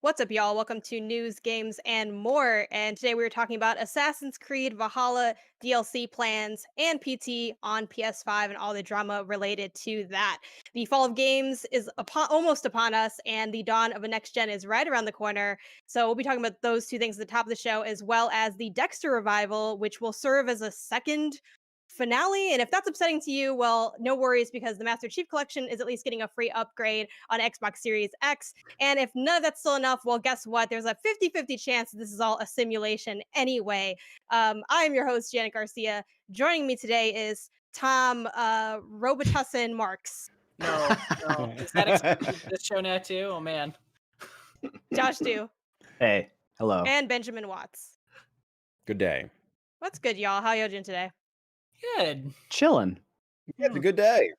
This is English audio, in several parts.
What's up, y'all? Welcome to News, Games, and More. And today we are talking about Assassin's Creed Valhalla DLC plans and PT on PS5 and all the drama related to that. The fall of games is almost upon us, and the dawn of a next gen is right around the corner. So we'll be talking about those two things at the top of the show, as well as the Dexter Revival, which will serve as a second finale. And if that's upsetting to you, well, no worries, because the Master Chief Collection is at least getting a free upgrade on Xbox Series X. And if none of that's still enough, well, guess what? There's a 50-50 chance that this is all a simulation anyway. I am your host, Janet Garcia. Joining me today is Tom Robitussin Marks, No, no. Is that exclusive to this show now too? Oh man. Josh Du, Hey, hello. and Benjamin Watts. Good day. What's good, y'all? How y'all doing today? Good. Chilling. Yeah, it's a Hmm. good day.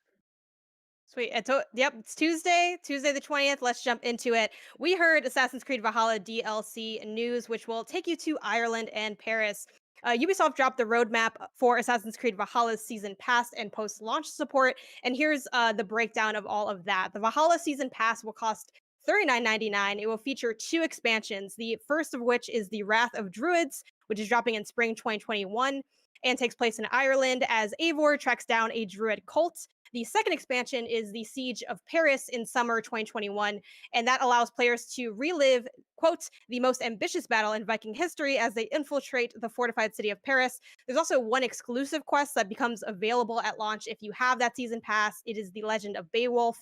Sweet. Yep, it's Tuesday the 20th. Let's jump into it. We heard Assassin's Creed Valhalla DLC news, which will take you to Ireland and Paris. Ubisoft dropped the roadmap for Assassin's Creed Valhalla's season pass and post launch support. And here's the breakdown of all of that. The Valhalla season pass will cost $39.99. It will feature two expansions, the first of which is the Wrath of Druids, which is dropping in spring 2021 and takes place in Ireland as Eivor tracks down a druid cult. The second expansion is the Siege of Paris in summer 2021, and that allows players to relive, quote, the most ambitious battle in Viking history as they infiltrate the fortified city of Paris. There's also one exclusive quest that becomes available at launch if you have that season pass. It is the Legend of Beowulf.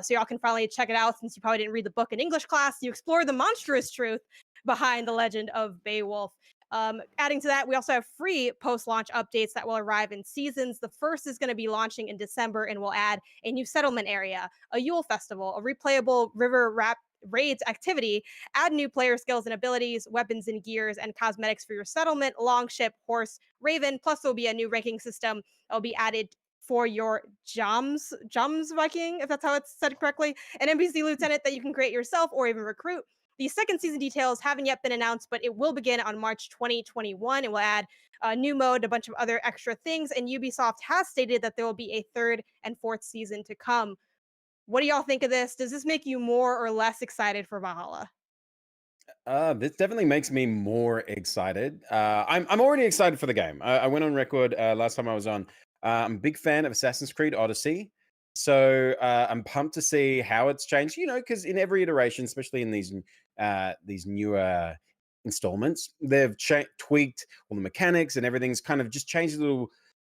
So y'all can finally check it out since you probably didn't read the book in English class. You explore the monstrous truth behind the Legend of Beowulf. Adding to that, we also have free post-launch updates that will arrive in seasons. The first is going to be launching in December and will add a new settlement area, a Yule festival, a replayable river raids activity, add new player skills and abilities, weapons and gears, and cosmetics for your settlement, longship, horse, raven. Plus, there'll be a new ranking system that will be added for your Jums Viking, if that's how it's said correctly, an NPC lieutenant that you can create yourself or even recruit. The second season details haven't yet been announced, but it will begin on March 2021. It will add a new mode, a bunch of other extra things, and Ubisoft has stated that there will be a third and fourth season to come. What do y'all think of this? Does this make you more or less excited for Valhalla? This definitely makes me more excited. I'm already excited for the game. I went on record last time I was on. I'm a big fan of Assassin's Creed Odyssey, so I'm pumped to see how it's changed. You know, because in every iteration, especially in these newer installments, they've tweaked all the mechanics and everything's kind of just changed a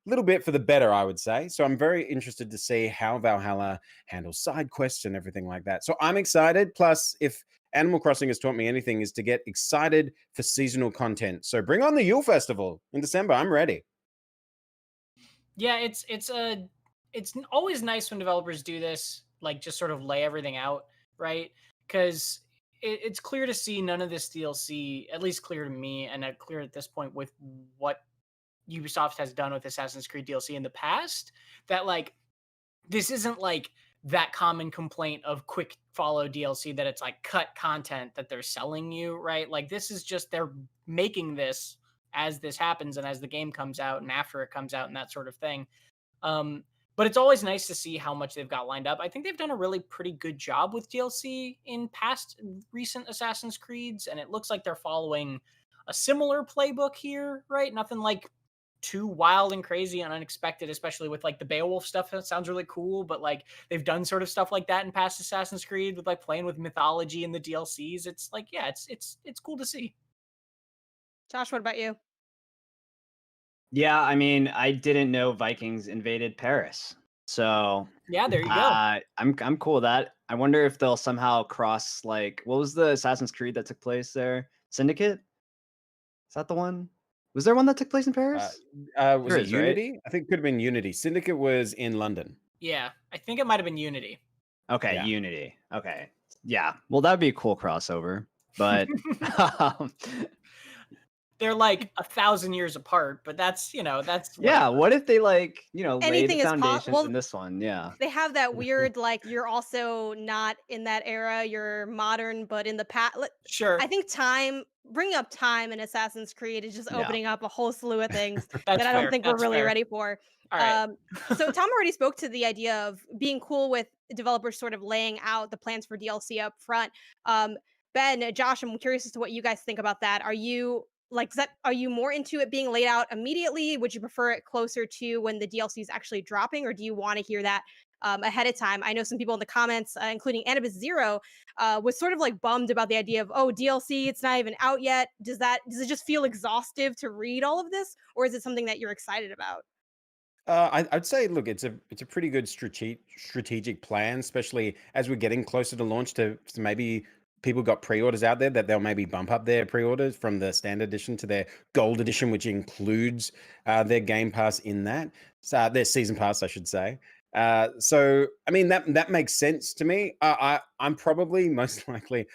little bit for the better, I would say. So I'm very interested to see how Valhalla handles side quests and everything like that. So I'm excited. Plus, if Animal Crossing has taught me anything, is to get excited for seasonal content. So bring on the Yule Festival in December. I'm ready. Yeah, it's always nice when developers do this, like just sort of lay everything out, right? Because it's clear to see none of this DLC, at least clear to me, and clear at this point with what Ubisoft has done with Assassin's Creed DLC in the past, that like this isn't like that common complaint of quick follow DLC that it's like cut content that they're selling you, right? Like this is just they're making this as this happens and as the game comes out and after it comes out and that sort of thing. But it's always nice to see how much they've got lined up. I think they've done a really pretty good job with DLC in past recent Assassin's Creeds, and it looks like they're following a similar playbook here, right? Nothing like too wild and crazy and unexpected, especially with like the Beowulf stuff. That sounds really cool, but like they've done sort of stuff like that in past Assassin's Creed with like playing with mythology in the DLCs. It's like, yeah, it's cool to see. Josh, what about you? Yeah, I mean, I didn't know Vikings invaded Paris. So Yeah, there you go. I'm cool with that. I wonder if they'll somehow cross, like, what was the Assassin's Creed that took place there? Syndicate? Is that the one? Was there one that took place in Paris? Was There it is, right? Unity? I think it could have been Unity. Syndicate was in London. Yeah, I think it might have been Unity. Okay, Yeah. Unity. Okay. Yeah. Well, that'd be a cool crossover. But They're like 1,000 years apart, but that's that's yeah, what if they laid Anything the is foundations well, in this one? Yeah. they have that weird, like, you're also not in that era, you're modern, but in the past. sure. I think bringing up time in Assassin's Creed is just Yeah. opening up a whole slew of things That's that I don't fair. think we're That's really fair. ready for. All right. So Tom already spoke to the idea of being cool with developers sort of laying out the plans for DLC up front. Um, Ben, Josh, I'm curious as to what you guys think about that. Are you are you more into it being laid out immediately? Would you prefer it closer to when the DLC is actually dropping, or do you want to hear that ahead of time? I know some people in the comments, including Anubis Zero, was sort of like bummed about the idea of, oh, DLC, it's not even out yet. Does it just feel exhaustive to read all of this, or is it something that you're excited about? I'd say, look, it's a pretty good strategic plan, especially as we're getting closer to launch. To maybe people got pre-orders out there that they'll maybe bump up their pre-orders from the standard edition to their gold edition, which includes their Game Pass in that, their season pass, I should say. So I mean that makes sense to me. I'm probably most likely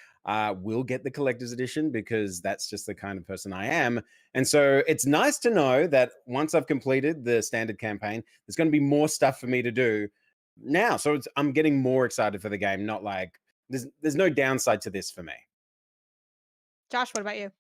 will get the collector's edition because that's just the kind of person I am. And so it's nice to know that once I've completed the standard campaign, there's going to be more stuff for me to do now. So I'm getting more excited for the game. Not like there's no downside to this for me. Josh, what about you?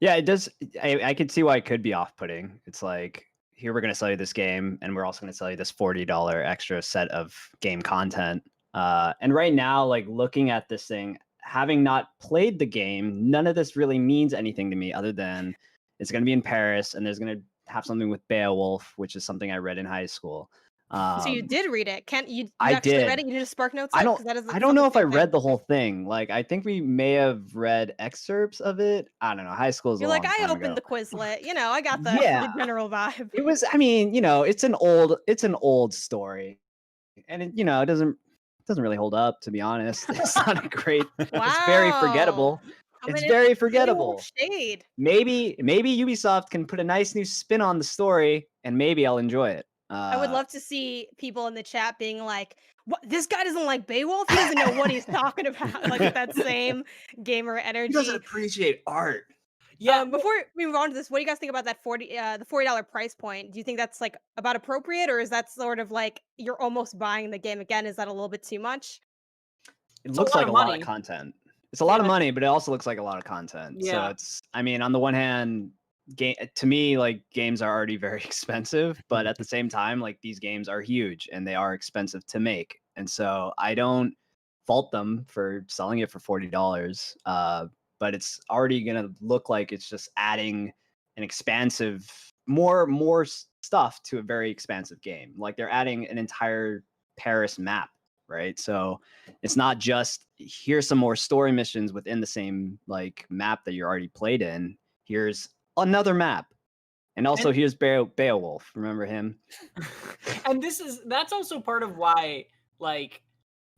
Yeah, it does. I could see why it could be off-putting. It's like, here we're going to sell you this game, and we're also going to sell you this $40 extra set of game content. And right now, like looking at this thing, having not played the game, none of this really means anything to me other than it's going to be in Paris, and there's going to have something with Beowulf, which is something I read in high school. So you did read it? Can't you? You I actually read did. it? You just spark notes I it? don't. 'Cause that I it's don't not the know if I same thing. read the whole thing. Like, I think we may have read excerpts of it. I don't know. High school is a You're like, long I time opened ago. the Quizlet. You know, I got the Yeah, general vibe. it was. I mean, it's an old story, and it doesn't really hold up, to be honest. It's not a great. It's very Wow. forgettable. Coming It's in with very the Beowulf forgettable. shade. Maybe Ubisoft can put a nice new spin on the story, and maybe I'll enjoy it. I would love to see people in the chat being like, "What? This guy doesn't like Beowulf? He doesn't know what he's talking about." Like with that same gamer He doesn't energy. appreciate art. Yeah, well, Before we move on to this, what do you guys think about that the $40 price point? Do you think that's like about appropriate, or is that sort of like you're almost buying the game again? Is that a little bit too much? It it's a looks lot like of a lot of money. content. It's a lot of Yeah, money, but it also looks like a lot of content. So yeah. it's, I mean, on the one hand, to me, like games are already very expensive, but at the same time, like these games are huge and they are expensive to make. And so I don't fault them for selling it for $40. But it's already gonna look like it's just adding an expansive, more stuff to a very expansive game. Like they're adding an entire Paris map, right? So it's not just here's some more story missions within the same like map that you're already played in. Here's another map, and also And here's Beowulf. Remember him? and that's also part of why, like,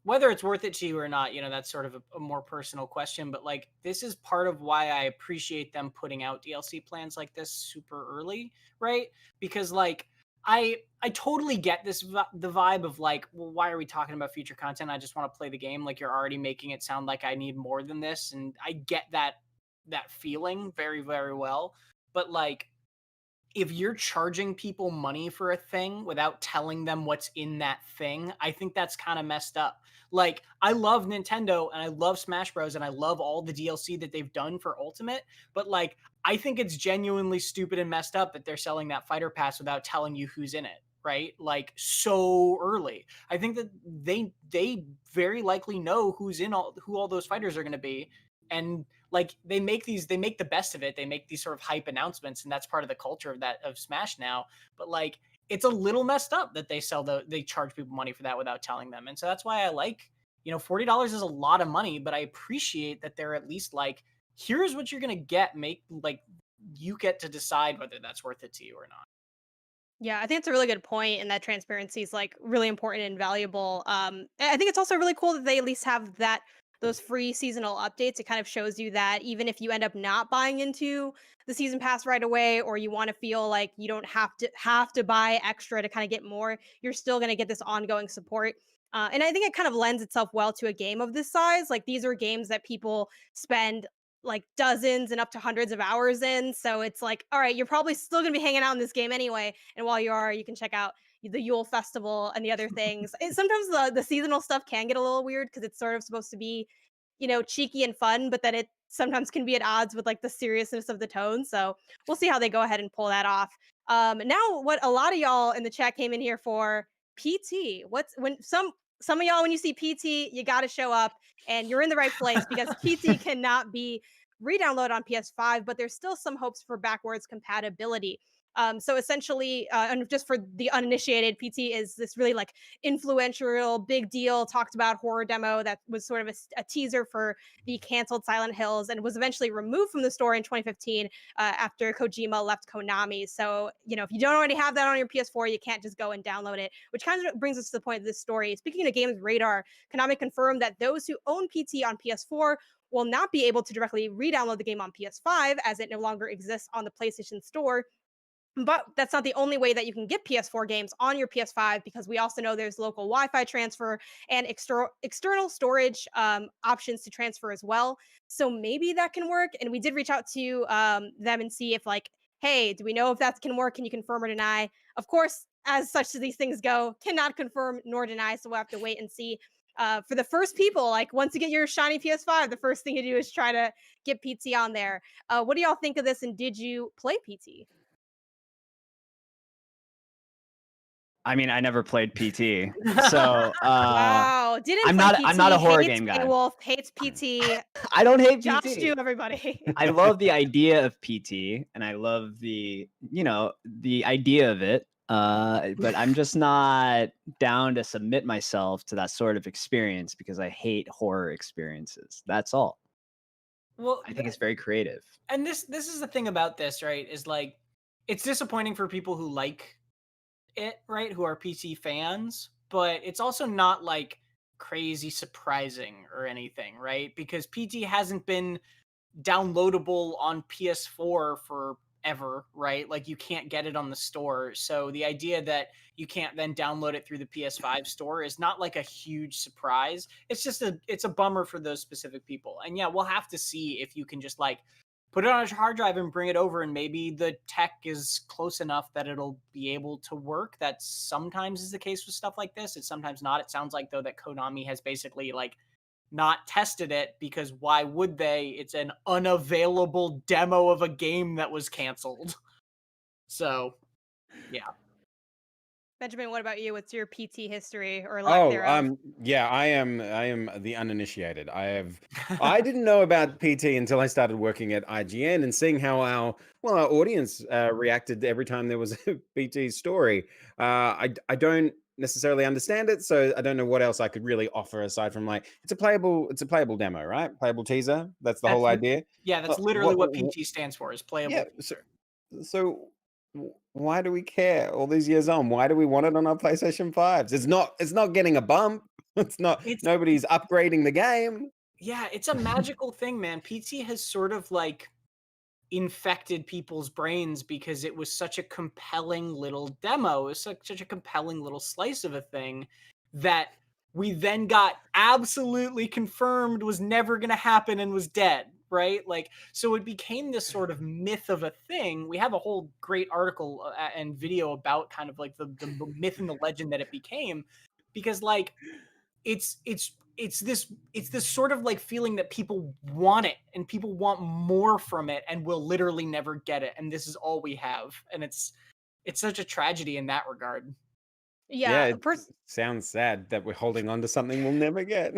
whether it's worth it to you or not, that's sort of a more personal question, but like this is part of why I appreciate them putting out DLC plans like this super early, right? Because like I totally get the vibe of like, well, why are we talking about future content? I just want to play the game. Like you're already making it sound like I need more than this, and I get that feeling very, very well. But like if you're charging people money for a thing without telling them what's in that thing, I think that's kind of messed up. Like, I love Nintendo and I love Smash Bros. And I love all the DLC that they've done for Ultimate, but like, I think it's genuinely stupid and messed up that they're selling that fighter pass without telling you who's in it, right? Like, so early. I think that they very likely know who all those fighters are going to be, and like they make the best of it. They make these sort of hype announcements, and that's part of the culture of Smash now. But like it's a little messed up that they charge people money for that without telling them. And so that's why I like, $40 is a lot of money, but I appreciate that they're at least like, here's what you're gonna get. Make like you get to decide whether that's worth it to you or not. Yeah, I think it's a really good point, and that transparency is like really important and valuable. I think it's also really cool that they at least have those free seasonal updates. It kind of shows you that even if you end up not buying into the season pass right away, or you want to feel like you don't have to buy extra to kind of get more, you're still going to get this ongoing support. And I think it kind of lends itself well to a game of this size. Like these are games that people spend like dozens and up to hundreds of hours in. So it's like, all right, you're probably still gonna be hanging out in this game anyway. And while you are, you can check out the Yule Festival and the other things. Sometimes the seasonal stuff can get a little weird because it's sort of supposed to be, cheeky and fun, but then it sometimes can be at odds with like the seriousness of the tone. So we'll see how they go ahead and pull that off. Now what a lot of y'all in the chat came in here for PT. What's when some of y'all when you see PT, you got to show up and you're in the right place because PT cannot be re-downloaded on PS5, but there's still some hopes for backwards compatibility. So essentially, and just for the uninitiated, PT is this really like influential, big deal, talked about horror demo that was sort of a teaser for the canceled Silent Hills and was eventually removed from the store in 2015 after Kojima left Konami. So, if you don't already have that on your PS4, you can't just go and download it, which kind of brings us to the point of this story. Speaking of Games Radar, Konami confirmed that those who own PT on PS4 will not be able to directly re-download the game on PS5 as it no longer exists on the PlayStation Store. But that's not the only way that you can get PS4 games on your PS5 because we also know there's local Wi-Fi transfer and external storage options to transfer as well. So maybe that can work. And we did reach out to them and see if like hey, do we know if that can work? Can you confirm or deny? Of course, as such as these things go, cannot confirm nor deny. So we'll have to wait and see. For the first people, like once you get your shiny PS5, the first thing you do is try to get PT on there. What do y'all think of this? And did you play PT? I mean, I never played PT, so Wow, didn't I'm play not. I'm not a PT. horror Hates game guy. Wolf. Hates PT. I don't hate Josh, do PT. everybody. I love the idea of PT, and I love the the idea of it. But I'm just not down to submit myself to that sort of experience because I hate horror experiences. That's all. Well, I think it's very creative. and this is the thing about this, right? Is like it's disappointing for people who like it, right? Who are PC fans, but it's also not like crazy surprising or anything, right? Because PT hasn't been downloadable on PS4 forever, right? Like you can't get it on the store. So the idea that you can't then download it through the PS5 store is not like a huge surprise. It's a bummer for those specific people. And yeah, we'll have to see if you can just like put it on a hard drive and bring it over and maybe the tech is close enough that it'll be able to work. That sometimes is the case with stuff like this. It's sometimes not. It sounds like though that Konami has basically like not tested it because why would they? It's an unavailable demo of a game that was canceled. So, yeah. Benjamin, what about you? What's your PT history or lack thereof? Yeah, I am the uninitiated. I didn't know about PT until I started working at IGN and seeing how our audience reacted every time there was a PT story. I don't necessarily understand it, so I don't know what else I could really offer aside from like it's a playable demo, right? Playable teaser. That's the That's whole idea. yeah, that's Uh, literally what what PT stands for, is playable. yeah, so why do we care all these years on? Why do we want it on our PlayStation 5s? It's not getting a bump. It's not It's nobody's upgrading the game. yeah, it's a magical thing, man. PT has sort of like infected people's brains because it was such a compelling little demo. It was such a compelling little slice of a thing that we then got absolutely confirmed was never going to happen and was dead, right? Like, so it became this sort of myth of a thing. We have a whole great article and video about kind of like the myth and the legend that it became because like it's this sort of like feeling that people want it and people want more from it and will literally never get it, and this is all we have, and it's such a tragedy in that regard. Yeah, Yeah, it sounds sad that we're holding on to something we'll never get.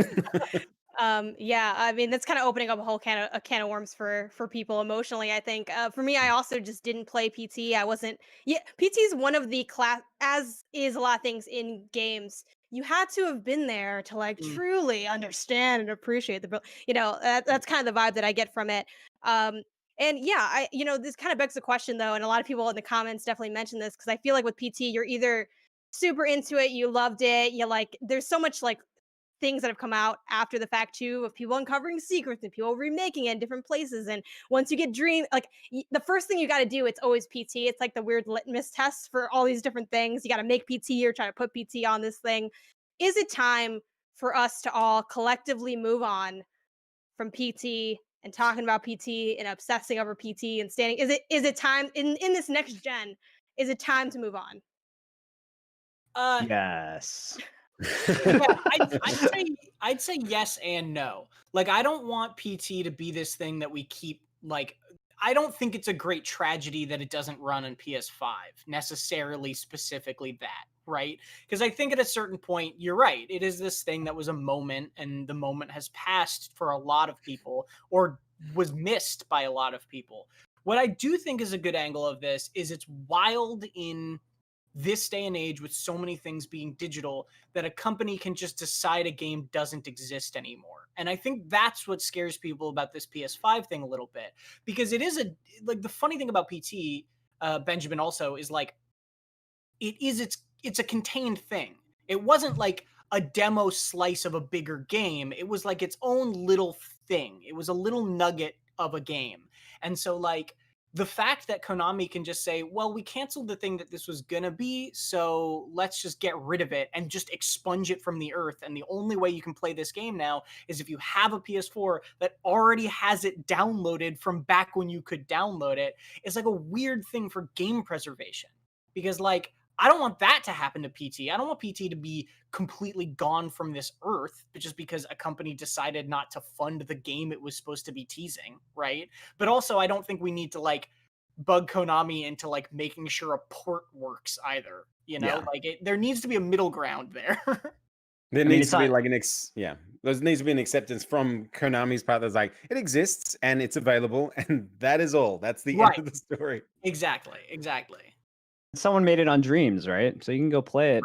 yeah, I mean that's kind of opening up a whole can of worms for people emotionally. I think for me, I also just didn't play PT. I wasn't. Yeah, PT is one of the class, as is a lot of things in games. You had to have been there to like Mm. truly understand and appreciate that's kind of the vibe that I get from it. Um, and yeah, this kind of begs the question though, and a lot of people in the comments definitely mentioned this because I feel like with PT, you're either super into it, you loved it, you like. There's so much like things that have come out after the fact too of people uncovering secrets and people remaking it in different places. And once you get the first thing you got to do, it's always PT. It's like the weird litmus test for all these different things. You got to make PT or try to put PT on this thing. Is it time for us to all collectively move on from PT and talking about PT and obsessing over PT and standing? Is it time in this next gen? Is it time to move on? uh Yes. yeah, I'd say yes and no. Like I don't want PT to be this thing that we keep like I don't think it's a great tragedy that it doesn't run on PS5 necessarily, specifically that, right? Because I think at a certain point you're right. It is this thing that was a moment and the moment has passed for a lot of people or was missed by a lot of people. What I do think is a good angle of this is it's wild in this day and age with so many things being digital that a company can just decide a game doesn't exist anymore. And I think that's what scares people about this PS5 thing a little bit because it is like the funny thing about PT, Benjamin, also is like it's a contained thing. It wasn't like a demo slice of a bigger game. It was like its own little thing. It was a little nugget of a game. And so like the fact that Konami can just say, well, we canceled the thing that this was gonna be, so let's just get rid of it and just expunge it from the earth. And the only way you can play this game now is if you have a PS4 that already has it downloaded from back when you could download it. It's like a weird thing for game preservation. Because, like, I don't want that to happen to PT. I don't want PT to be completely gone from this earth just because a company decided not to fund the game it was supposed to be teasing, right? But also, I don't think we need to like bug Konami into like making sure a port works either. You know, Yeah. like there needs to be a middle ground there. There mean, needs it's to be not- like there needs to be an acceptance from Konami's part that's like, it exists and it's available, and that is all. That's the end Right. of the story. Exactly. Someone made it on Dreams, right? So you can go play it.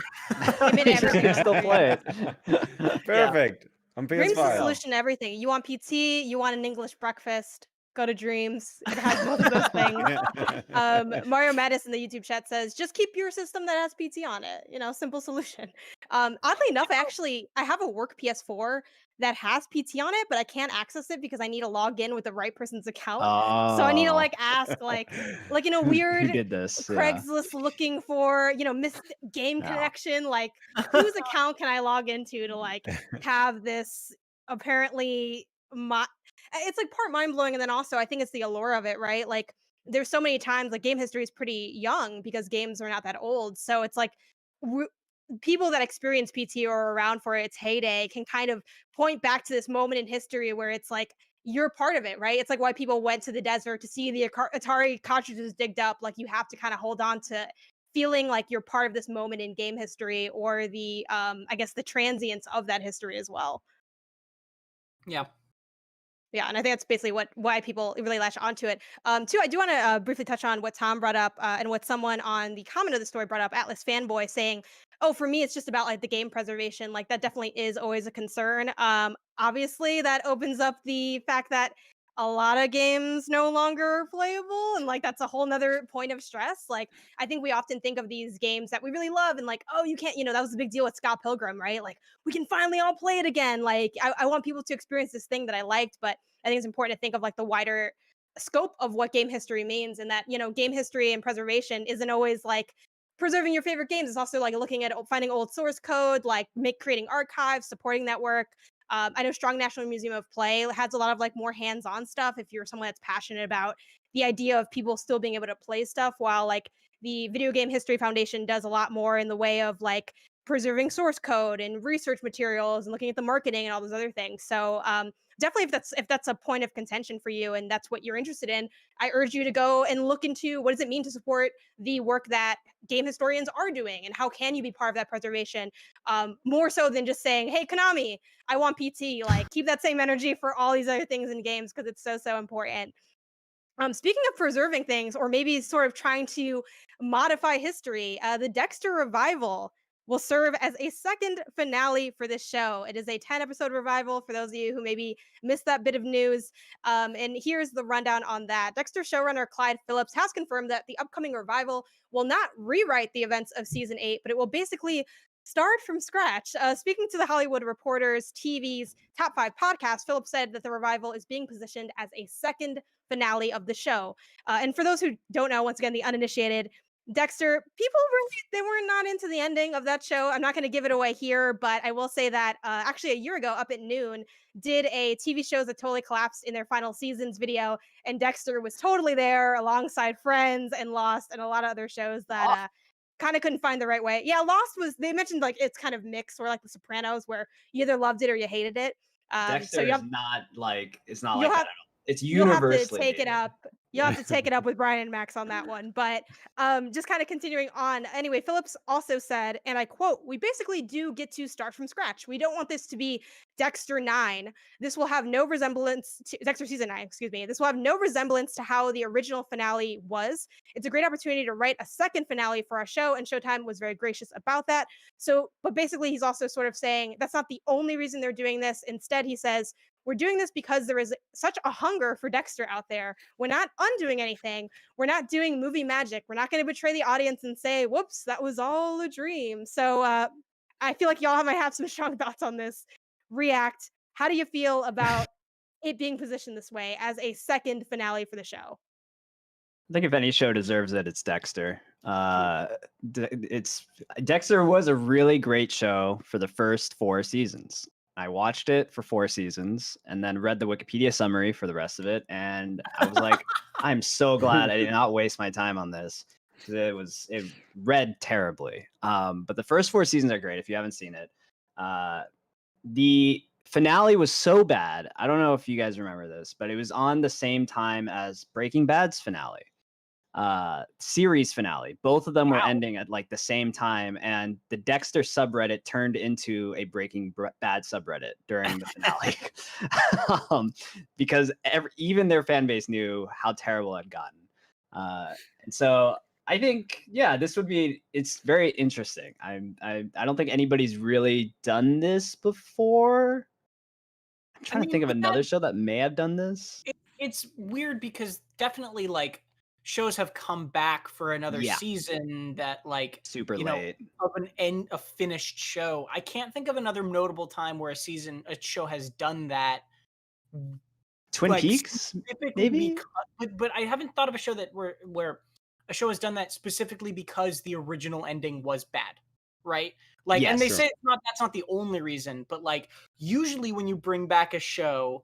They made You everything can on still play it. Perfect. On Dreams is the PS5. solution to everything. You want PT, you want an English breakfast, go to Dreams. It has both of those things. Mario Mattis in the YouTube chat says, just keep your system that has PT on it. You know, simple solution. Oddly enough, I have a work PS4 that has PT on it, but I can't access it because I need to log in with the right person's account. So I need to like ask like in a Who weird did this? Yeah. Craigslist looking for, missed game Yeah. connection. Like whose account can I log into to like have this apparently it's like part mind blowing, and then also I think it's the allure of it, right? Like there's so many times like game history is pretty young because games are not that old, so it's like people that experience PT or are around for its heyday can kind of point back to this moment in history where it's like you're part of it, right? It's like why people went to the desert to see the Atari cartridges digged up. Like you have to kind of hold on to feeling like you're part of this moment in game history, or the I guess the transience of that history as well. Yeah. Yeah, and I think that's basically why people really latch onto it. Too, I do want to briefly touch on what Tom brought up and what someone on the comment of the story brought up, Atlas Fanboy, saying, "Oh, for me, it's just about like the game preservation. Like that definitely is always a concern. Obviously, that opens up the fact that a lot of games no longer are playable, and like that's a whole nother point of stress. Like I think we often think of these games that we really love, and like, oh, you can't, that was a big deal with Scott Pilgrim, right? Like we can finally all play it again. Like I want people to experience this thing that I liked, but I think it's important to think of like the wider scope of what game history means, and that game history and preservation isn't always like preserving your favorite games. It's also like looking at finding old source code, like creating archives, supporting that work. I know Strong National Museum of Play has a lot of like more hands-on stuff if you're someone that's passionate about the idea of people still being able to play stuff, while like the Video Game History Foundation does a lot more in the way of like preserving source code and research materials and looking at the marketing and all those other things. So definitely, if that's a point of contention for you and that's what you're interested in, I urge you to go and look into what does it mean to support the work that game historians are doing, and how can you be part of that preservation, more so than just saying, hey, Konami, I want PT. Like keep that same energy for all these other things in games, because it's so important. Speaking of preserving things, or maybe sort of trying to modify history, the Dexter Revival will serve as a second finale for this show. It is a 10-episode revival for those of you who maybe missed that bit of news. And here's the rundown on that. Dexter showrunner Clyde Phillips has confirmed that the upcoming revival will not rewrite the events of season 8, but it will basically start from scratch. Speaking to the Hollywood Reporter's TV's Top 5 podcast, Phillips said that the revival is being positioned as a second finale of the show. And for those who don't know, once again, the uninitiated, Dexter, people really, they were not into the ending of that show. I'm not going to give it away here, but I will say that actually a year ago, Up at Noon did a TV shows that totally collapsed in their final seasons video, and Dexter was totally there alongside Friends and Lost and a lot of other shows that kind of couldn't find the right way. Yeah, Lost was, they mentioned like it's kind of mixed, or like The Sopranos, where you either loved it or you hated it. Dexter So you is have, not like it's not you'll like that have at all. It's you'll have to universally take it hated. up. You'll have to take it up with Brian and Max on that one. But just kind of continuing on. Anyway, Phillips also said, and I quote, "We basically do get to start from scratch. We don't want this to be Dexter 9. This will have no resemblance to Dexter season 9, excuse me. This will have no resemblance to how the original finale was. It's a great opportunity to write a second finale for our show, and Showtime was very gracious about that." So, but basically he's also sort of saying that's not the only reason they're doing this. Instead, he says, we're doing this because there is such a hunger for Dexter out there. We're not undoing anything. We're not doing movie magic. We're not going to betray the audience and say, whoops, that was all a dream. So I feel like y'all might have some strong thoughts on this. React. How do you feel about it being positioned this way as a second finale for the show? I think if any show deserves it, it's Dexter. It's Dexter was a really great show for the first 4 seasons. I watched it for 4 seasons and then read the Wikipedia summary for the rest of it, and I was like, I'm so glad I did not waste my time on this because it read terribly. But the first 4 seasons are great if you haven't seen it. The finale was so bad. I don't know if you guys remember this, but it was on the same time as Breaking Bad's finale. Series finale. Both of them were ending at like the same time, and the Dexter subreddit turned into a Breaking Bad subreddit during the finale. Because even their fan base knew how terrible it had gotten. And so I think, yeah, it's very interesting. I don't think anybody's really done this before. I'm trying to think of another show that may have done this. It's weird because definitely like shows have come back for another season that like super late of a finished show. I can't think of another notable time where a show has done that. Twin Peaks, maybe. But I haven't thought of a show that where a show has done that specifically because the original ending was bad, right? Like, and they say that's not the only reason, but like usually when you bring back a show,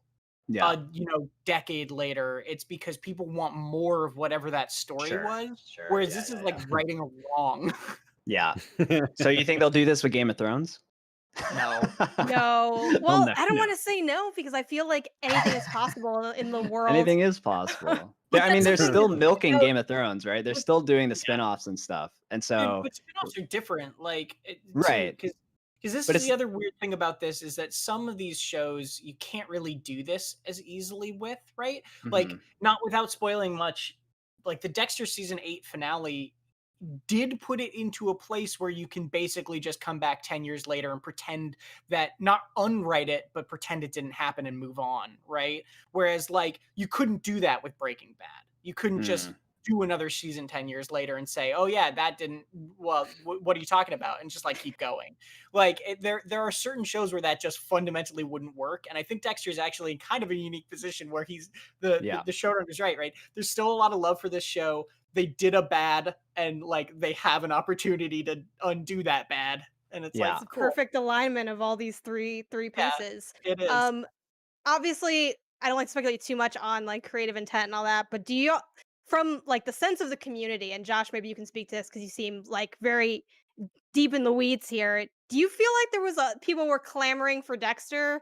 decade later, it's because people want more of whatever that story was. Whereas this is like righting a wrong. Yeah. So you think they'll do this with Game of Thrones? No. No. Well, I don't want to say no because I feel like anything is possible in the world. Anything is possible. I mean, they're still milking Game of Thrones, right? They're still doing the spin-offs and stuff. And so but spin-offs are different. Like right. Because this is the other weird thing about this is that some of these shows you can't really do this as easily with, right? Mm-hmm. Like, not without spoiling much, like the Dexter season 8 finale did put it into a place where you can basically just come back 10 years later and pretend that, not unwrite it, but pretend it didn't happen and move on, right? Whereas like you couldn't do that with Breaking Bad. You couldn't just do another season 10 years later and say, oh yeah, that didn't, well, what are you talking about? And just like keep going. Like there are certain shows where that just fundamentally wouldn't work. And I think Dexter's actually in kind of a unique position where he's the showrunner's right? There's still a lot of love for this show. They did a bad and like they have an opportunity to undo that bad. And it's like it's a perfect alignment of all these three pieces. Yeah, it is. Obviously I don't like to speculate too much on like creative intent and all that, but do you, from like the sense of the community, and Josh, maybe you can speak to this because you seem like very deep in the weeds here. Do you feel like there was people were clamoring for Dexter,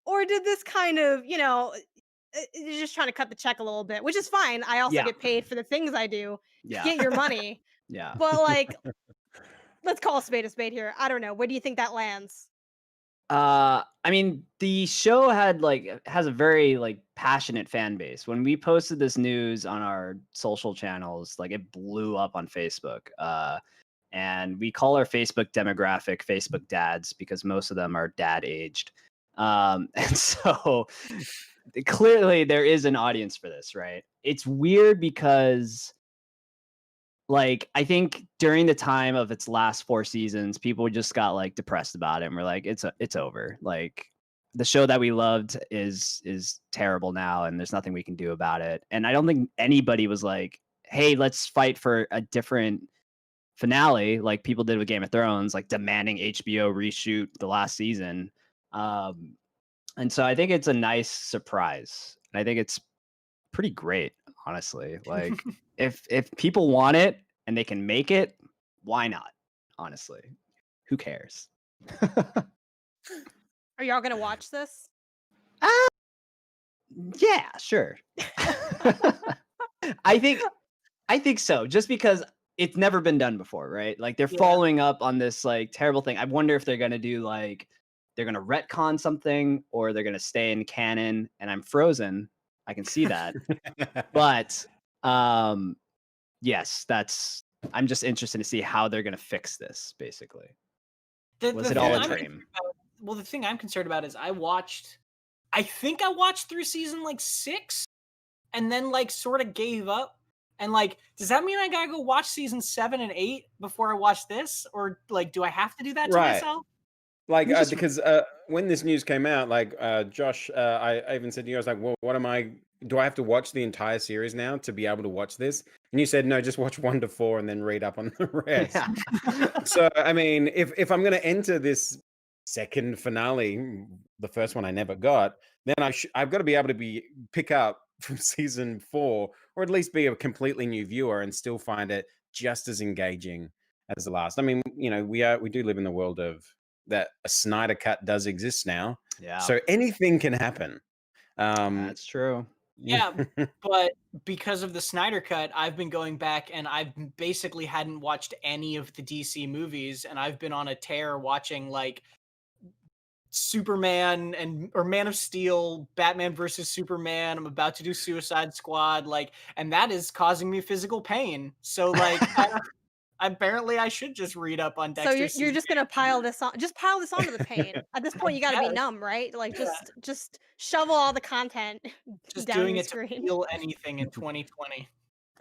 or did this kind of, you're just trying to cut the check a little bit, which is fine. I also get paid for the things I do. Get your money. But like, let's call a spade here. I don't know. Where do you think that lands? I mean, the show has a very like passionate fan base. When we posted this news on our social channels, like it blew up on Facebook. And we call our Facebook demographic Facebook dads because most of them are dad aged. And so clearly there is an audience for this, right? It's weird because like I think during the time of its last 4 seasons, people just got like depressed about it and we're like, it's over. Like the show that we loved is terrible now and there's nothing we can do about it. And I don't think anybody was like, hey, let's fight for a different finale like people did with Game of Thrones, like demanding HBO reshoot the last season. And so I think it's a nice surprise. And I think it's pretty great, honestly. Like if people want it and they can make it, why not? Honestly, who cares? Are y'all gonna watch this? Yeah, sure. I think so. Just because it's never been done before, right? Like they're following up on this like terrible thing. I wonder if they're gonna do like they're gonna retcon something or they're gonna stay in canon. And I'm frozen. I can see that. But yes, I'm just interested to see how they're gonna fix this, basically. Was it all a dream? Well, the thing I'm concerned about is I think I watched through season like 6 and then like sort of gave up. And like, does that mean I gotta go watch season 7 and 8 before I watch this? Or like, do I have to do that to myself? Like, because when this news came out, like Josh, I even said to you, I was like, well, what am I do I have to watch the entire series now to be able to watch this? And you said no, just watch 1 to 4 and then read up on the rest. Yeah. So I mean, if I'm going to enter this second finale, the first one I never got, then I've got to be able to pick up from season 4, or at least be a completely new viewer and still find it just as engaging as the last. I mean, we do live in the world of that. A Snyder cut does exist now, Yeah, so anything can happen. that's true. Yeah, but because of the Snyder Cut, I've been going back and I've basically hadn't watched any of the DC movies, and I've been on a tear watching like Superman or Man of Steel, Batman versus Superman. I'm about to do Suicide Squad, and that is causing me physical pain. So apparently I should just read up on So Dexter you're season just gonna 8. pile this on, just pile this onto the pain. At this I point, you got to be guess, numb, right? Like yeah, just shovel all the content just down doing your it to screen. feel anything in 2020.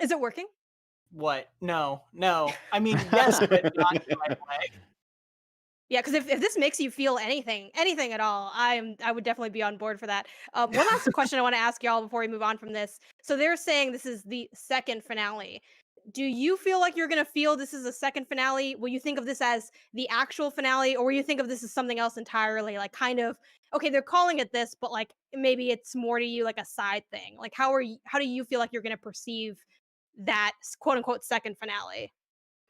Is it working? What? No, no. I mean, yes, but not in the right way. Yeah, because if this makes you feel anything at all, I would definitely be on board for that. One last question I want to ask y'all before we move on from this. So they're saying this is the second finale. Do you feel like you're gonna feel this is a second finale? Will you think of this as the actual finale, or will you think of this as something else entirely? Like kind of okay, they're calling it this, but like maybe it's more to you like a side thing. Like how do you feel like you're gonna perceive that quote unquote second finale?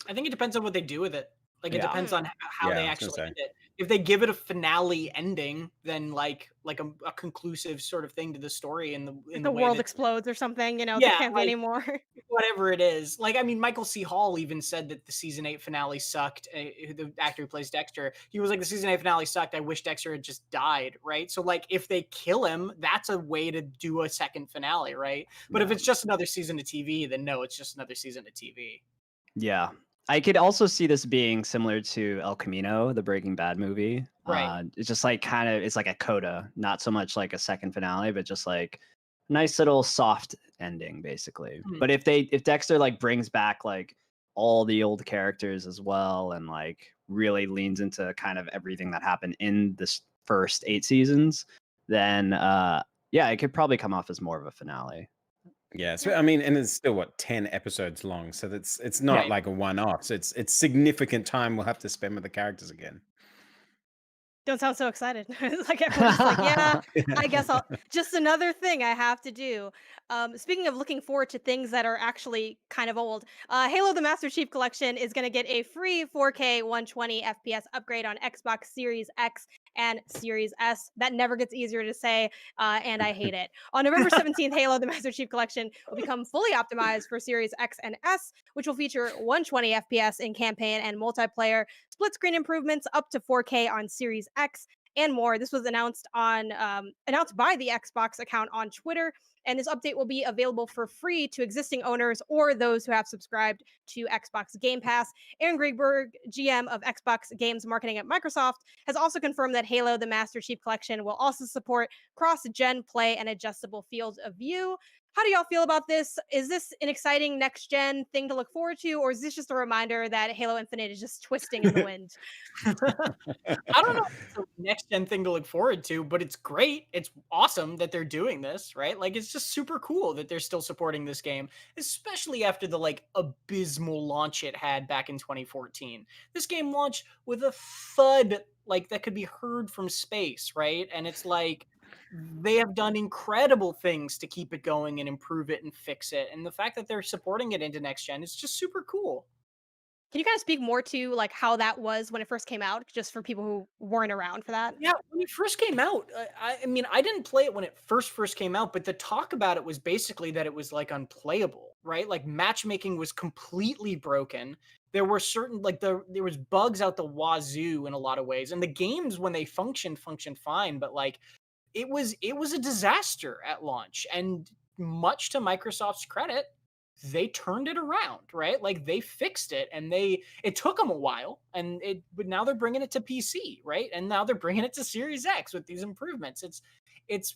I think it depends on what they do with it. Like, it Yeah. depends on how Yeah, they I was gonna actually say. end it. If they give it a finale ending, then a conclusive sort of thing to the story in Like the the way world that explodes or something, there yeah, can't be any more. whatever it is. Like, I mean, Michael C. Hall even said that the season 8 finale sucked. The actor who plays Dexter, he was like, the season 8 finale sucked. I wish Dexter had just died, right? So, like, if they kill him, that's a way to do a second finale, right? But if Yeah. it's just another season of TV, then no, it's just another season of TV. Yeah. I could also see this being similar to El Camino, the Breaking Bad movie. Right. It's just like it's like a coda, not so much like a second finale, but just like nice little soft ending, basically. Hmm. But if Dexter like brings back like all the old characters as well, and like really leans into kind of everything that happened in this first 8 seasons, then yeah, it could probably come off as more of a finale. Yeah, so I mean, and it's still what 10 episodes long, so it's not Right. like a one-off. So it's significant time we'll have to spend with the characters again. Don't sound so excited. It's like everyone's just like, yeah, I guess I'll just another thing I have to do. Speaking of looking forward to things that are actually kind of old, Halo the Master Chief Collection is going to get a free 4K 120 FPS upgrade on Xbox Series X and Series S. That never gets easier to say, and I hate it. On November 17th, Halo the Master Chief Collection will become fully optimized for Series X and S, which will feature 120 FPS in campaign and multiplayer, split screen improvements up to 4K on Series X, and more. This was announced by the Xbox account on Twitter, and this update will be available for free to existing owners or those who have subscribed to Xbox Game Pass. Aaron Greenberg, GM of Xbox Games Marketing at Microsoft, has also confirmed that Halo: The Master Chief Collection will also support cross-gen play and adjustable fields of view. How do y'all feel about this? Is this an exciting next gen thing to look forward to, or is this just a reminder that Halo Infinite is just twisting in the wind? I don't know if it's a next gen thing to look forward to, but it's great. It's awesome that they're doing this, right? Like, it's just super cool that they're still supporting this game, especially after the like abysmal launch it had back in 2014. This game launched with a thud like that could be heard from space, right? And it's like they have done incredible things to keep it going and improve it and fix it. And the fact that they're supporting it into next gen is just super cool. Can you kind of speak more to like how that was when it first came out, just for people who weren't around for that? Yeah, when it first came out, I mean, I didn't play it when it first came out, but the talk about it was basically that it was like unplayable, right? Like matchmaking was completely broken. There were certain there was bugs out the wazoo in a lot of ways, and the games when they functioned fine, but like it was a disaster at launch, and much to Microsoft's credit, they turned it around, right? Like they fixed it, and it took them a while, but now they're bringing it to PC, right? And now they're bringing it to Series X with these improvements. It's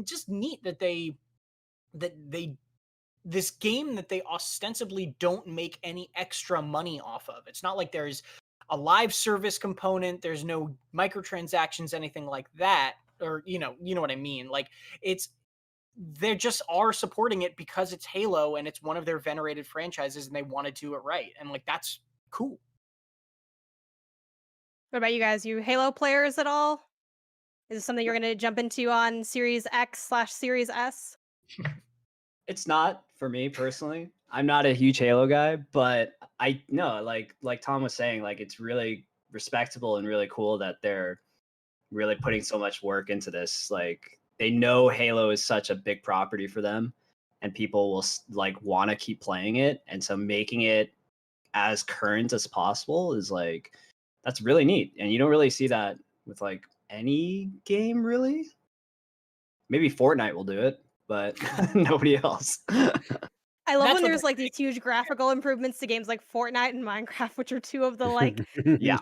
just neat that they this game that they ostensibly don't make any extra money off of. It's not like there's a live service component, there's no microtransactions, anything like that, or you know what I mean. Like it's they just are supporting it because it's Halo and it's one of their venerated franchises and they want to do it right. And like, that's cool. What about you guys? You Halo players at all? Is this something you're gonna jump into on Series X/Series S? It's not for me personally. I'm not a huge Halo guy, but I know, like Tom was saying, like it's really respectable and really cool that they're really putting so much work into this. Like they know Halo is such a big property for them, and people will like want to keep playing it, and so making it as current as possible is like that's really neat, and you don't really see that with like any game really. Maybe Fortnite will do it, but nobody else. I love That's when what there's like these huge graphical improvements to games like Fortnite and Minecraft, which are two of the like Yeah.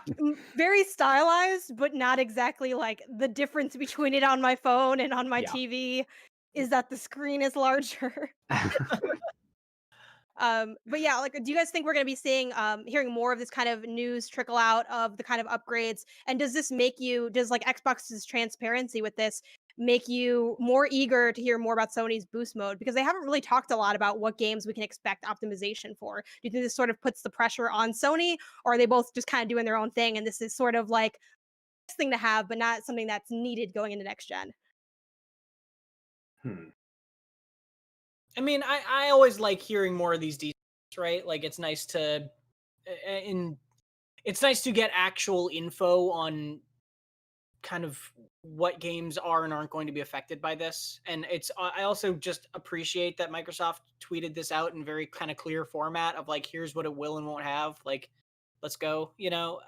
very stylized, but not exactly like the difference between it on my phone and on my Yeah. TV is that the screen is larger. But yeah, like, do you guys think we're going to be seeing, hearing more of this kind of news trickle out of the kind of upgrades? And does this make you, does like Xbox's transparency with this make you more eager to hear more about Sony's boost mode? Because they haven't really talked a lot about what games we can expect optimization for. Do you think this sort of puts the pressure on Sony, or are they both just kind of doing their own thing? And this is sort of like a thing to have, but not something that's needed going into next gen? Hmm. I mean, I always like hearing more of these details, right? Like it's nice to it's nice to get actual info on kind of what games are and aren't going to be affected by this. And it's I also just appreciate that Microsoft tweeted this out in very kind of clear format of like here's what it will and won't have. Like let's go, you know.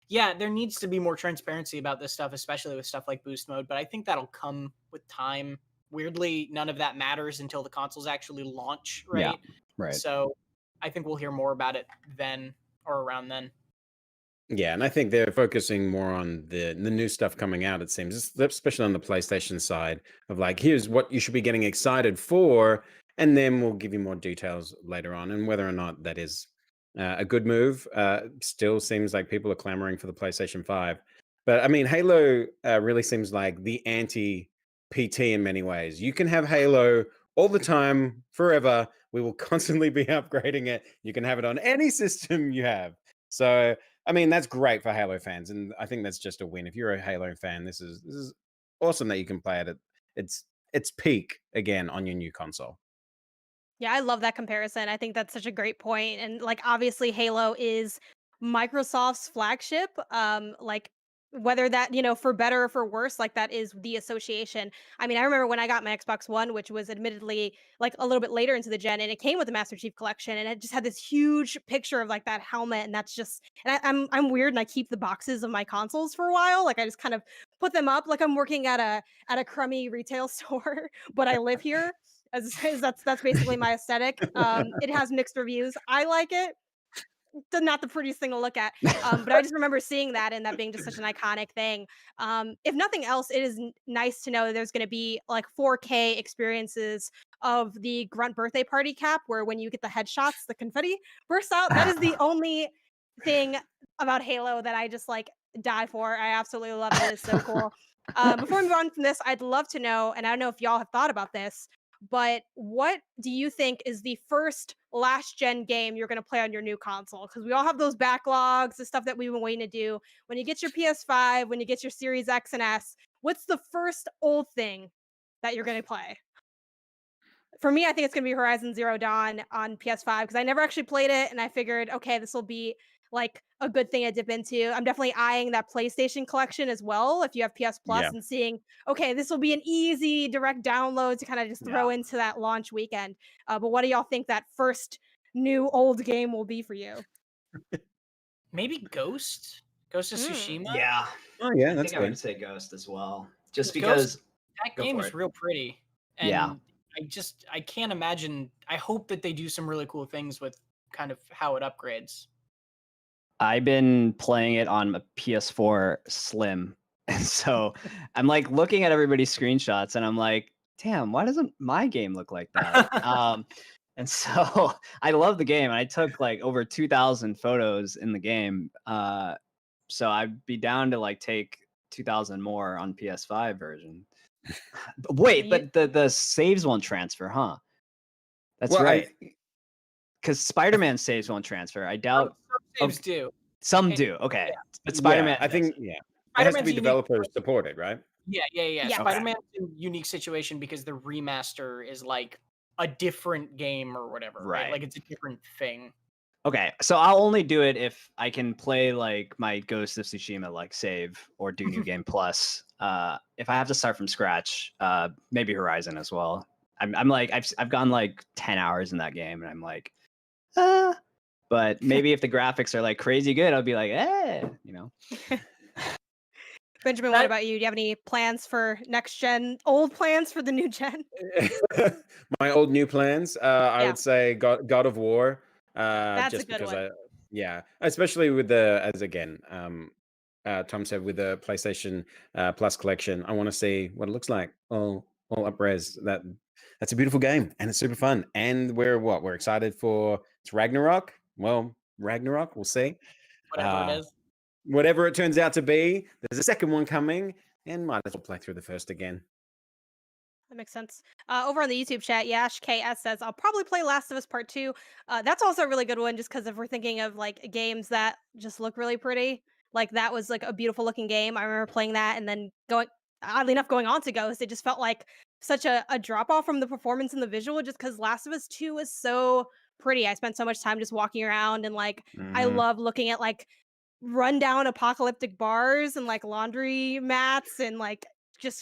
Yeah, there needs to be more transparency about this stuff, especially with stuff like boost mode, but I think that'll come with time. Weirdly, none of that matters until the consoles actually launch, Yeah. right? Right. So I think we'll hear more about it then or around then. Yeah, and I think they're focusing more on the new stuff coming out, it seems, especially on the PlayStation side of like, here's what you should be getting excited for, and then we'll give you more details later on. And whether or not that is a good move, still seems like people are clamoring for the PlayStation 5. But I mean, Halo really seems like the anti PT in many ways. You can have Halo all the time, forever. We will constantly be upgrading it. You can have it on any system you have. So I mean, that's great for Halo fans, and I think that's just a win. If you're a Halo fan, this is awesome that you can play it at its peak again on your new console. Yeah, I love that comparison. I think that's such a great point. And like obviously Halo is Microsoft's flagship. Like whether that, for better or for worse, like that is the association. I mean, I remember when I got my Xbox One, which was admittedly like a little bit later into the gen, and it came with the Master Chief collection, and it just had this huge picture of like that helmet, and that's just and I'm weird and I keep the boxes of my consoles for a while. Like I just kind of put them up like I'm working at a crummy retail store, but I live here as that's basically my aesthetic. It has mixed reviews. I like it. Not the prettiest thing to look at, but I just remember seeing that and that being just such an iconic thing. If nothing else, it is nice to know that there's going to be like 4K experiences of the Grunt birthday party cap, where when you get the headshots, the confetti bursts out. That is the only thing about Halo that I just like die for. I absolutely love it. It is so cool. Before we move on from this, I'd love to know, and I don't know if y'all have thought about this, but what do you think is the first last gen game you're going to play on your new console? Because we all have those backlogs, the stuff that we've been waiting to do. When you get your PS5, when you get your Series X and S, what's the first old thing that you're going to play? For me, I think it's going to be Horizon Zero Dawn on PS5 because I never actually played it, and I figured, okay, this will be like a good thing to dip into. I'm definitely eyeing that PlayStation collection as well. If you have PS Yeah. Plus, and seeing, okay, this will be an easy direct download to kind of just throw Yeah. into that launch weekend. But what do y'all think that first new old game will be for you? Maybe Ghost of Mm. Tsushima. Yeah. Oh yeah, I that's think I would good. say Ghost as well. Just Ghost, because that go game for is it. real pretty, Yeah. and I can't imagine. I hope that they do some really cool things with kind of how it upgrades. I've been playing it on a PS4 Slim. And so I'm like looking at everybody's screenshots and I'm like, damn, why doesn't my game look like that? And so I love the game. I took like over 2,000 photos in the game. So I'd be down to like take 2,000 more on PS5 version. Wait, You- but the saves won't transfer, huh? That's Well, right. Because Spider-Man saves won't transfer. I Some, doubt some saves do. some And- do. Okay, but yeah, Spider-Man. I think doesn't. it has to Spider-Man's be a unique developer situation. supported, right? Yeah. Yes. Spider-Man's in a unique situation because the remaster is like a different game or whatever, right? Right. Like it's a different thing. Okay, so I'll only do it if I can play like my Ghost of Tsushima like save or do New Game Plus. If I have to start from scratch, maybe Horizon as well. I'm like I've gone like 10 hours in that game and I'm like, but maybe if the graphics are like crazy good, I'll be like, Benjamin, what That- about you? Do you have any plans for next gen? Old plans for the new gen? My old new plans. I Yeah. would say God of War. That's a Just good because one. especially with the as again, Tom said with the PlayStation Plus collection. I want to see what it looks like. All up res. That's a beautiful game and it's super fun. And we're excited for it's Ragnarok. Well, Ragnarok. We'll see. Whatever it is. Whatever it turns out to be. There's a second one coming, and might as well play through the first again. That makes sense. Over on the YouTube chat, Yash KS says, I'll probably play Last of Us Part 2. That's also a really good one just because if we're thinking of like games that just look really pretty, like that was like a beautiful looking game. I remember playing that and then oddly enough, going on to Ghost, it just felt like such a drop off from the performance and the visual just because Last of Us 2 was so pretty. I spent so much time just walking around and like, I Mhm. love looking at like rundown apocalyptic bars and like laundry mats and like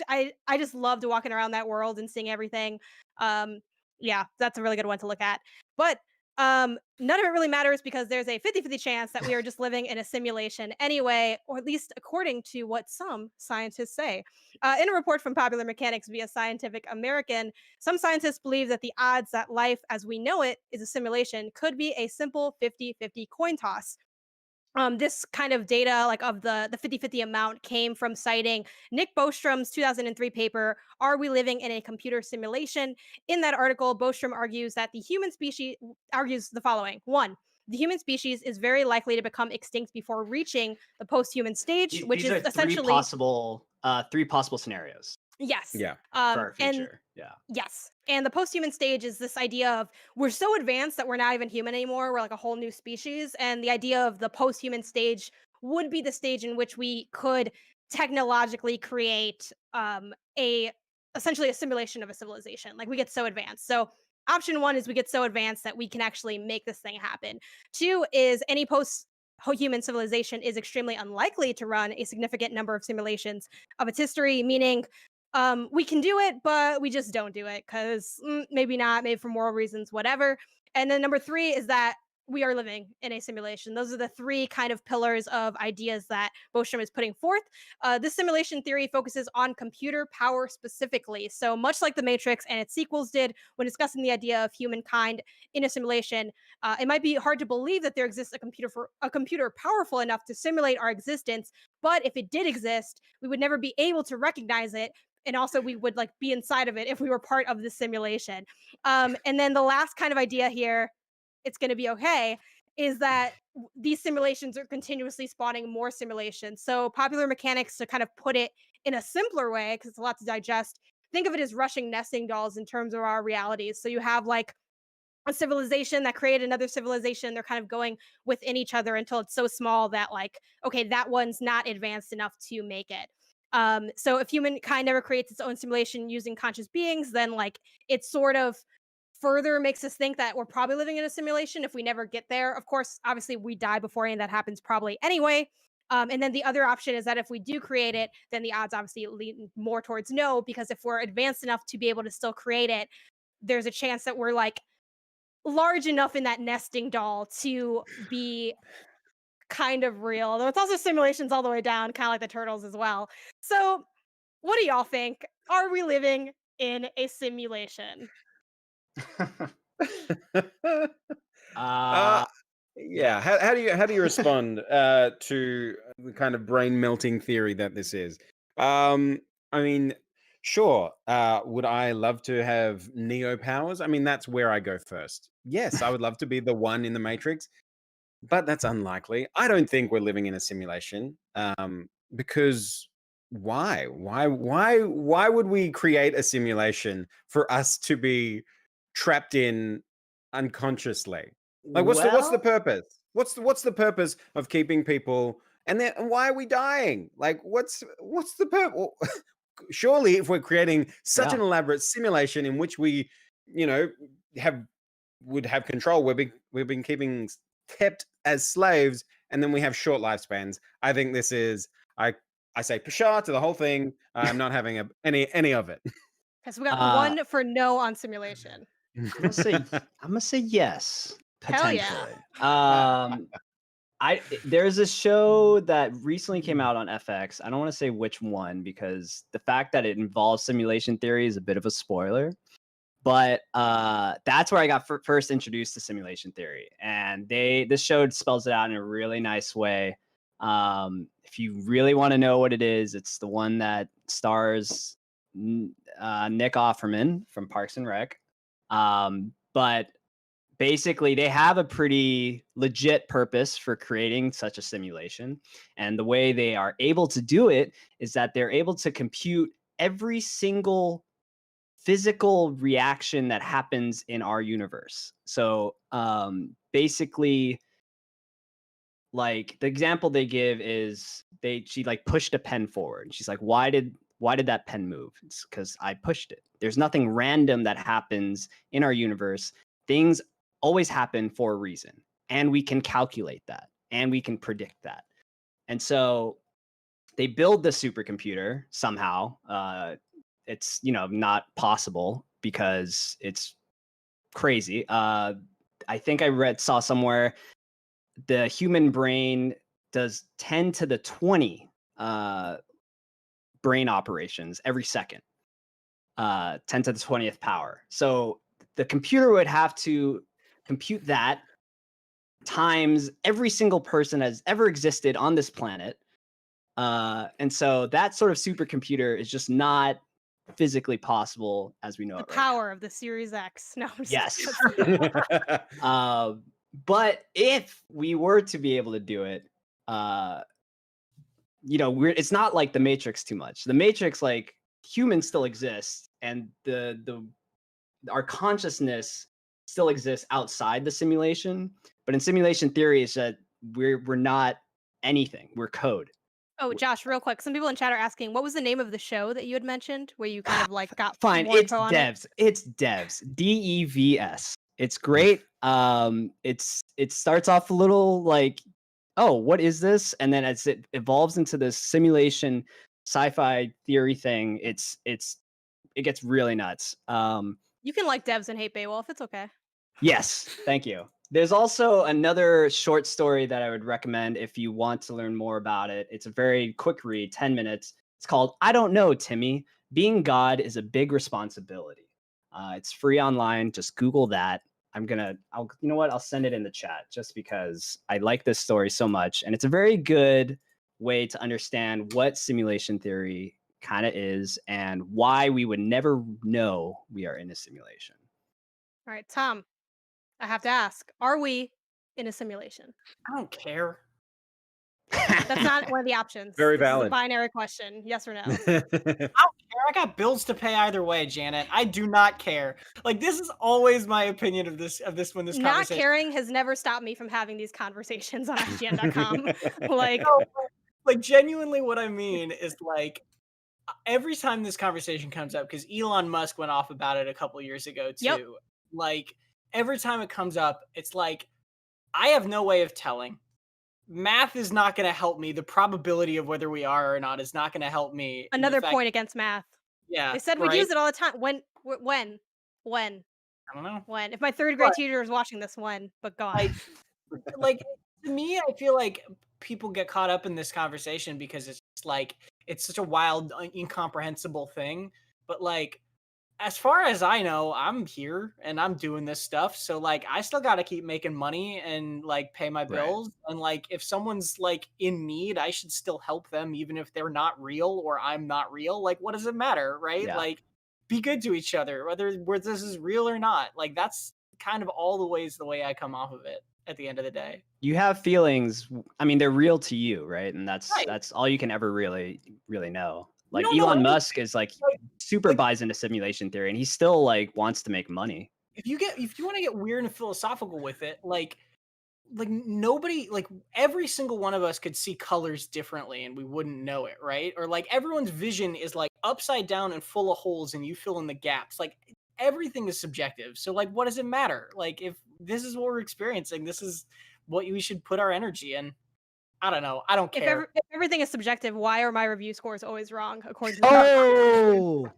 I just loved walking around that world and seeing everything. Yeah, that's a really good one to look at. But none of it really matters because there's a 50-50 chance that we are just living in a simulation anyway, or at least according to what some scientists say. In a report from Popular Mechanics via Scientific American, some scientists believe that the odds that life as we know it is a simulation could be a simple 50-50 coin toss. This kind of data, like of the 50-50 amount, came from citing Nick Bostrom's 2003 paper, Are We Living in a Computer Simulation? In that article, Bostrom argues that the human species argues the following. One, the human species is very likely to become extinct before reaching the post-human stage, which These is are essentially three possible scenarios yes. Yeah. for our And future. Yeah. yes. And the post-human stage is this idea of we're so advanced that we're not even human anymore. We're like a whole new species. And the idea of the post-human stage would be the stage in which we could technologically create a essentially a simulation of a civilization. Like we get so advanced. So option one is we get so advanced that we can actually make this thing happen. Two is any post human civilization is extremely unlikely to run a significant number of simulations of its history, meaning we can do it, but we just don't do it because maybe not, maybe for moral reasons, whatever. And then number three is that we are living in a simulation. Those are the three kind of pillars of ideas that Bostrom is putting forth. This simulation theory focuses on computer power specifically. So much like The Matrix and its sequels did when discussing the idea of humankind in a simulation, it might be hard to believe that there exists a computer powerful enough to simulate our existence. But if it did exist, we would never be able to recognize it, and also we would like be inside of it if we were part of the simulation. And then the last kind of idea here, it's going to be okay, is that these simulations are continuously spawning more simulations. So Popular Mechanics, to kind of put it in a simpler way because it's a lot to digest, think of it as rushing nesting dolls in terms of our realities. So you have like a civilization that created another civilization. They're kind of going within each other until it's so small that like, okay, that one's not advanced enough to make it. So if humankind never creates its own simulation using conscious beings, then like it sort of further makes us think that we're probably living in a simulation if we never get there. Of course, obviously we die before any of that happens probably anyway. And then the other option is that if we do create it, then the odds obviously lean more towards no, because if we're advanced enough to be able to still create it, there's a chance that we're like large enough in that nesting doll to be kind of real. Though it's also simulations all the way down, kind of like the turtles as well. So, what do y'all think? Are we living in a simulation? uh, yeah. How do you respond to the kind of brain melting theory that this is? I mean, sure. Would I love to have Neo powers? I mean, that's where I go first. Yes, I would love to be the one in the Matrix, but that's unlikely. I don't think we're living in a simulation because why would we create a simulation for us to be trapped in unconsciously? Like, what's the Well, purpose? What's the purpose of keeping people? And why are we dying? Like, what's the purpose? Surely, if we're creating such yeah. an elaborate simulation in which we, you know, have would have control, we've been kept as slaves, and then we have short lifespans. I think this is I say pshaw to the whole thing. I'm not having any of it. Okay, so we got Uh, 1 for no on simulation. I'm gonna say yes, Hell yeah. potentially. There's a show that recently came out on FX. I don't want to say which one because the fact that it involves simulation theory is a bit of a spoiler. But that's where I got first introduced to simulation theory, and this show spells it out in a really nice way. If you really want to know what it is, it's the one that stars Nick Offerman from Parks and Rec. But basically, they have a pretty legit purpose for creating such a simulation, and the way they are able to do it is that they're able to compute every single physical reaction that happens in our universe. So basically, like the example they give is she like pushed a pen forward. She's like, why did that pen move? It's because I pushed it. There's nothing random that happens in our universe. Things always happen for a reason, and we can calculate that and we can predict that. And so they build the supercomputer somehow. It's not possible because it's crazy. I think I saw somewhere the human brain does 10 to the 20 brain operations every second, 10 to the 20th power. So the computer would have to compute that times every single person has ever existed on this planet. And so that sort of supercomputer is just not physically possible as we know The it right now. power of the Series X. No, I'm just Yes. kidding. But if we were to be able to do it, it's not like the Matrix too much. The Matrix, like humans still exist, and our consciousness still exists outside the simulation. But in simulation theory, it's that we're not anything. We're code. Oh, Josh, real quick. Some people in chat are asking, what was the name of the show that you had mentioned where you kind of like got Fine, more it's info on it? devs. It's devs. DEVS. It's great. It starts off a little like, oh, what is this? And then as it evolves into this simulation sci-fi theory thing, it gets really nuts. You can like devs and hate Beowulf. It's okay. Yes, thank you. There's also another short story that I would recommend if you want to learn more about it. It's a very quick read, 10 minutes. It's called I Don't Know, Timmy. Being God is a Big Responsibility. It's free online. Just Google that. You know what? I'll send it in the chat just because I like this story so much. And it's a very good way to understand what simulation theory kind of is and why we would never know we are in a simulation. All right, Tom, I have to ask, are we in a simulation? I don't care. That's not one of the options. Very This is a valid. binary question. Yes or no? I got bills to pay either way, Janet. I do not care. Like, this is always my opinion of this when this Not conversation. caring has never stopped me from having these conversations on IGN.com. Like, No, like genuinely, what I mean is like every time this conversation comes up, because Elon Musk went off about it a couple years ago too. Yep. Like every time it comes up, it's like I have no way of telling. Math is not going to help me. The probability of whether we are or not is not going to help me. another point against math. Yeah, They said we'd use it all the time. When? I don't know. When? If my third grade teacher is watching this, when? But go on. Like to me, I feel like people get caught up in this conversation because it's like it's such a wild, incomprehensible thing. But like, as far as I know, I'm here and I'm doing this stuff. So like, I still got to keep making money and like pay my bills. And like, if someone's like in need, I should still help them, even if they're not real or I'm not real. Like, what does it matter, right? Yeah. Like, be good to each other, whether this is real or not. Like, that's kind of all the way I come off of it. at the end of the day. You have feelings. I mean, they're real to you, right? And that's Right. that's all you can ever really know. We Like don't know Elon anything. Musk is like super buys into simulation theory, and he still like wants to make money. If you want to get weird and philosophical with it, like nobody, like every single one of us could see colors differently and we wouldn't know it, right? Or like everyone's vision is like upside down and full of holes and you fill in the gaps. Like everything is subjective. So like what does it matter? Like if this is what we're experiencing, this is what we should put our energy in. I don't know. I don't care. If everything is subjective, why are my review scores always wrong according to the Oh,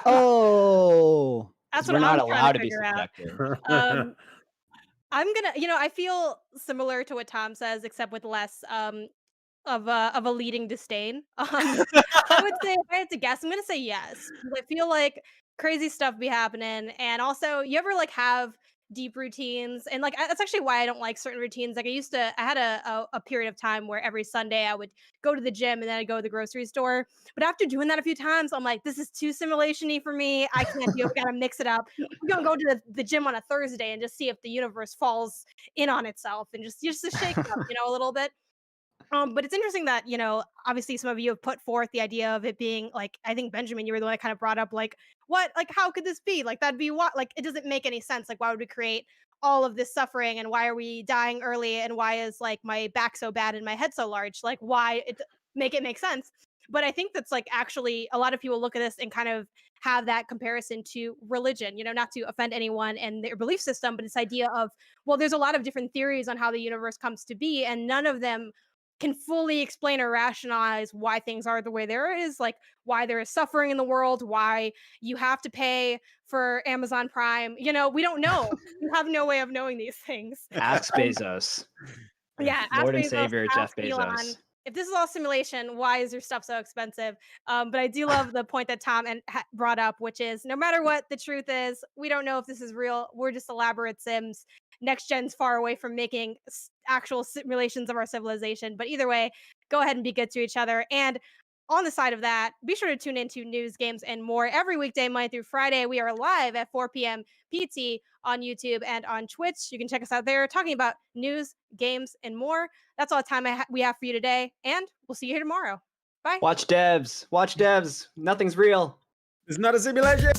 oh. That's 'Cause what we're not I'm trying allowed to to be figure out. subjective. I'm gonna, I feel similar to what Tom says, except with less of a leading disdain. I would say if I had to guess, I'm gonna say yes. Because I feel like crazy stuff be happening, and also you ever like have deep routines, and like that's actually why I don't like certain routines. Like I had a period of time where every Sunday I would go to the gym and then I'd go to the grocery store. But after doing that a few times, I'm like, this is too simulation-y for me. I can't do it. We gotta mix it up. We're gonna go to the gym on a Thursday and just see if the universe falls in on itself and just to shake it up, a little bit. But it's interesting that, obviously some of you have put forth the idea of it being like, I think Benjamin, you were the one that kind of brought up like, what, like, how could this be? Like, that'd be what? Like, it doesn't make any sense. Like, why would we create all of this suffering and why are we dying early? And why is like my back so bad and my head so large? Like, why make it make sense? But I think that's like actually a lot of people look at this and kind of have that comparison to religion, not to offend anyone and their belief system, but this idea of, well, there's a lot of different theories on how the universe comes to be, and none of them can fully explain or rationalize why things are the way there is, like why there is suffering in the world, why you have to pay for Amazon Prime. We don't know. We have no way of knowing these things. Ask Bezos. Yeah, ask Lord and Bezos, Savior Jeff ask Elon. Bezos. If this is all simulation, why is your stuff so expensive? But I do love the point that Tom brought up, which is no matter what the truth is, we don't know if this is real. We're just elaborate sims. Next gen's far away from making actual simulations of our civilization. But either way, go ahead and be good to each other. And on the side of that, be sure to tune into news, games, and more every weekday, Monday through Friday. We are live at 4 p.m. PT on YouTube and on Twitch. You can check us out there talking about news, games, and more. That's all the time we have for you today, and we'll see you here tomorrow. Bye. Watch devs. Watch devs. Nothing's real. It's not a simulation.